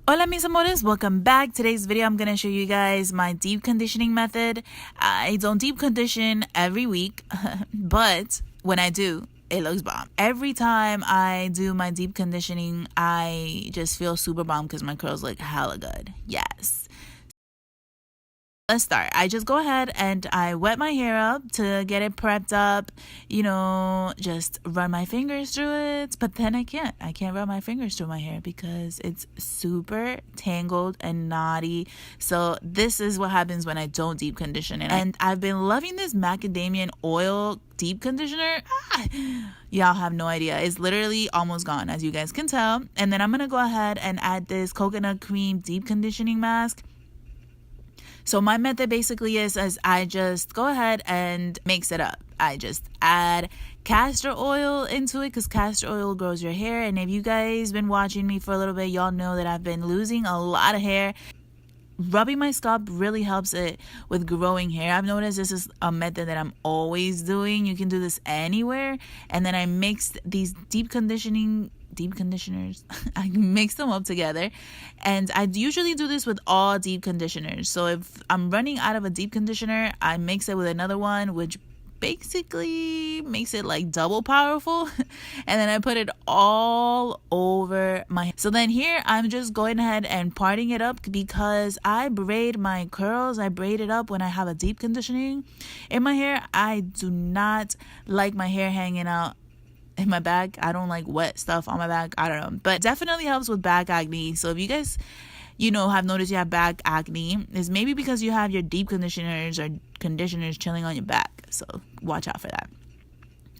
Hola mis amores, welcome back. Today's video I'm going to show you guys my deep conditioning method. I don't deep condition every week, but when I do, it looks bomb. Every time I do my deep conditioning, I just feel super bomb because my curls look hella good. Yes. Let's start. I just go ahead and I wet my hair up to get it prepped up, just run my fingers through it. But then I can't run my fingers through my hair because it's super tangled and knotty. So this is what happens when I don't deep condition it. And I've been loving this macadamia oil deep conditioner. Y'all have no idea. It's literally almost gone, as you guys can tell. And then I'm gonna go ahead and add this coconut cream deep conditioning mask. So my method basically is as I just go ahead and mix it up. I just add castor oil into it because castor oil grows your hair. And if you guys been watching me for a little bit, y'all know that I've been losing a lot of hair. Rubbing my scalp really helps it with growing hair. I've noticed this is a method that I'm always doing. You can do this anywhere. And then I mixed these deep conditioners. I mix them up together, and I usually do this with all deep conditioners. So if I'm running out of a deep conditioner, I mix it with another one, which basically makes it like double powerful. And then I put it all over my hair. So then here I'm just going ahead and parting it up because I braid my curls. I braid it up when I have a deep conditioning in my hair. I do not like my hair hanging out in my back. I don't like wet stuff on my back. I don't know, but definitely helps with back acne. So if you guys have noticed you have back acne, is maybe because you have your deep conditioners or conditioners chilling on your back. So watch out for that.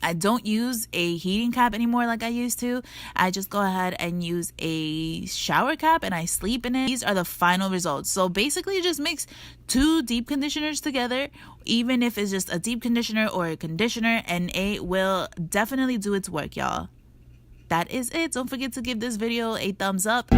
I don't use a heating cap anymore like I used to. I just go ahead and use a shower cap and I sleep in it. These are the final results. So basically just mix 2 deep conditioners together, even if it's just a deep conditioner or a conditioner, and it will definitely do its work, y'all. That is it. Don't forget to give this video a thumbs up.